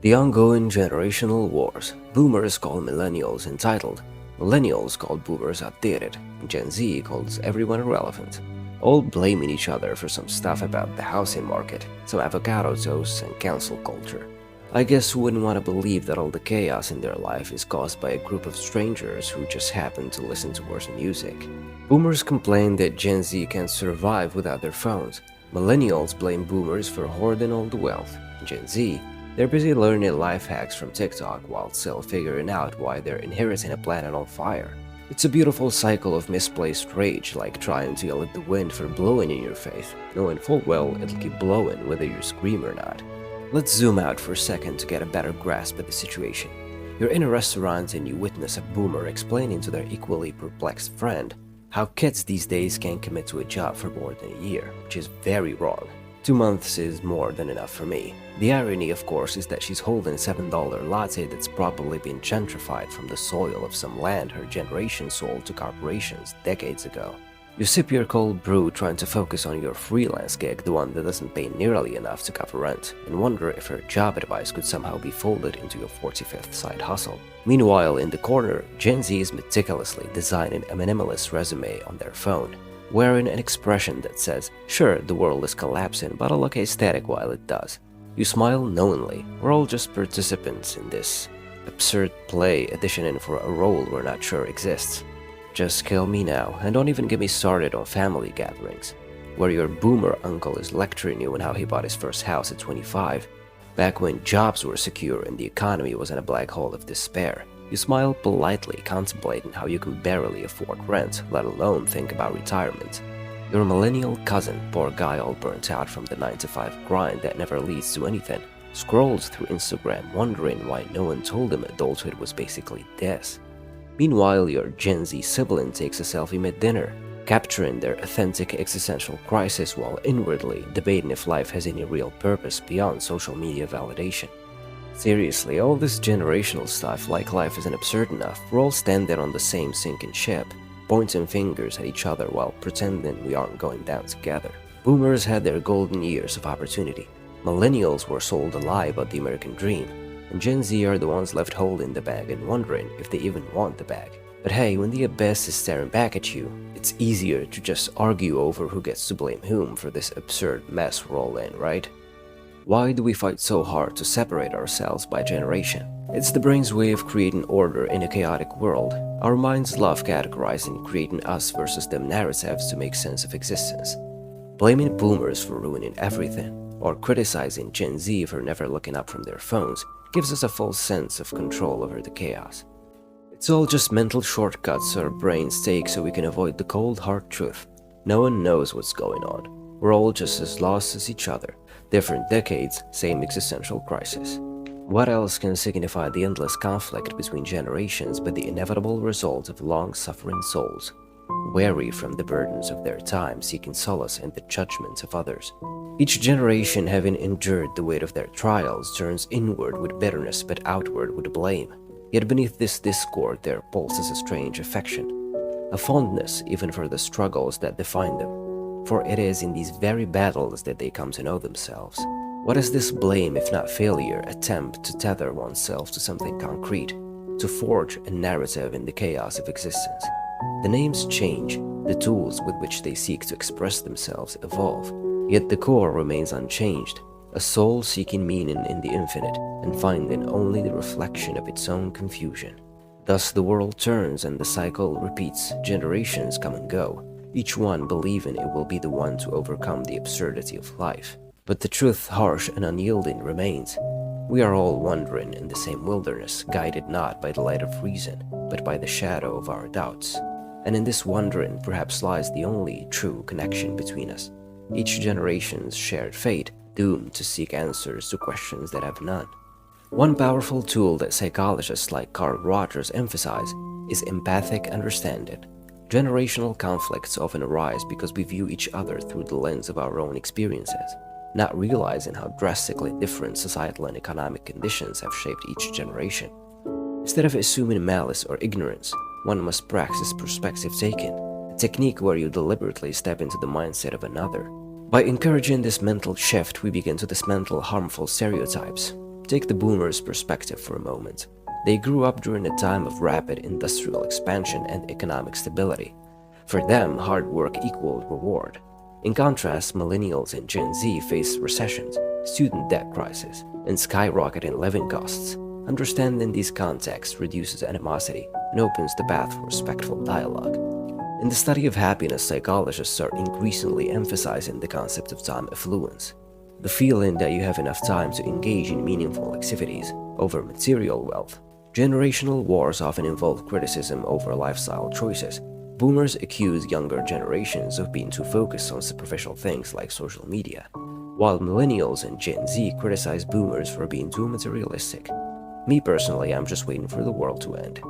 The ongoing generational wars. Boomers call millennials entitled, millennials call boomers outdated, Gen Z calls everyone irrelevant, all blaming each other for some stuff about the housing market, some avocado toasts and cancel culture. I guess who wouldn't want to believe that all the chaos in their life is caused by a group of strangers who just happen to listen to worse music. Boomers complain that Gen Z can't survive without their phones. Millennials blame boomers for hoarding all the wealth. Gen Z, they're busy learning life hacks from TikTok while still figuring out why they're inheriting a planet on fire. It's a beautiful cycle of misplaced rage, like trying to yell at the wind for blowing in your face, knowing full well it'll keep blowing whether you scream or not. Let's zoom out for a second to get a better grasp of the situation. You're in a restaurant and you witness a boomer explaining to their equally perplexed friend how kids these days can't commit to a job for more than a year, which is very wrong. 2 months is more than enough for me. The irony, of course, is that she's holding a $7 latte that's probably been gentrified from the soil of some land her generation sold to corporations decades ago. You sip your cold brew trying to focus on your freelance gig, the one that doesn't pay nearly enough to cover rent, and wonder if her job advice could somehow be folded into your 45th side hustle. Meanwhile, in the corner, Gen Z is meticulously designing a minimalist resume on their phone, wearing an expression that says, "Sure, the world is collapsing, but I'll look aesthetic while it does." You smile knowingly. We're all just participants in this absurd play, auditioning for a role we're not sure exists. Just kill me now, and don't even get me started on family gatherings, where your boomer uncle is lecturing you on how he bought his first house at 25, back when jobs were secure and the economy was in a black hole of despair. You smile politely, contemplating how you can barely afford rent, let alone think about retirement. Your millennial cousin, poor guy all burnt out from the 9-to-5 grind that never leads to anything, scrolls through Instagram wondering why no one told him adulthood was basically this. Meanwhile, your Gen Z sibling takes a selfie mid-dinner, capturing their authentic existential crisis while inwardly debating if life has any real purpose beyond social media validation. Seriously, all this generational stuff, like life isn't absurd enough, we're all standing on the same sinking ship, pointing fingers at each other while pretending we aren't going down together. Boomers had their golden years of opportunity. Millennials were sold a lie about the American dream, and Gen Z are the ones left holding the bag and wondering if they even want the bag. But hey, when the abyss is staring back at you, it's easier to just argue over who gets to blame whom for this absurd mess we're all in, right? Why do we fight so hard to separate ourselves by generation? It's the brain's way of creating order in a chaotic world. Our minds love categorizing, creating us versus them narratives to make sense of existence. Blaming boomers for ruining everything, or criticizing Gen Z for never looking up from their phones, gives us a false sense of control over the chaos. It's all just mental shortcuts our brains take so we can avoid the cold hard truth. No one knows what's going on. We're all just as lost as each other. Different decades, same existential crisis. What else can signify the endless conflict between generations but the inevitable result of long-suffering souls, weary from the burdens of their time, seeking solace in the judgments of others? Each generation, having endured the weight of their trials, turns inward with bitterness but outward with blame. Yet beneath this discord there pulses a strange affection, a fondness even for the struggles that define them. For it is in these very battles that they come to know themselves. What is this blame if not failure, attempt to tether oneself to something concrete, to forge a narrative in the chaos of existence? The names change, the tools with which they seek to express themselves evolve, yet the core remains unchanged, a soul seeking meaning in the infinite and finding only the reflection of its own confusion. Thus the world turns and the cycle repeats, generations come and go, each one believing it will be the one to overcome the absurdity of life. But the truth, harsh and unyielding, remains. We are all wandering in the same wilderness, guided not by the light of reason, but by the shadow of our doubts. And in this wandering perhaps lies the only true connection between us. Each generation's shared fate, doomed to seek answers to questions that have none. One powerful tool that psychologists like Carl Rogers emphasize is empathic understanding. Generational conflicts often arise because we view each other through the lens of our own experiences, not realizing how drastically different societal and economic conditions have shaped each generation. Instead of assuming malice or ignorance, one must practice perspective taking, a technique where you deliberately step into the mindset of another. By encouraging this mental shift, we begin to dismantle harmful stereotypes. take the boomers' perspective for a moment. They grew up during a time of rapid industrial expansion and economic stability. For them, hard work equaled reward. In contrast, millennials and Gen Z faced recessions, student debt crisis, and skyrocketing living costs. Understanding these contexts reduces animosity and opens the path for respectful dialogue. In the study of happiness, psychologists are increasingly emphasizing the concept of time affluence, the feeling that you have enough time to engage in meaningful activities over material wealth. Generational wars often involve criticism over lifestyle choices. Boomers accuse younger generations of being too focused on superficial things like social media, while millennials and Gen Z criticize boomers for being too materialistic. Me personally, I'm just waiting for the world to end.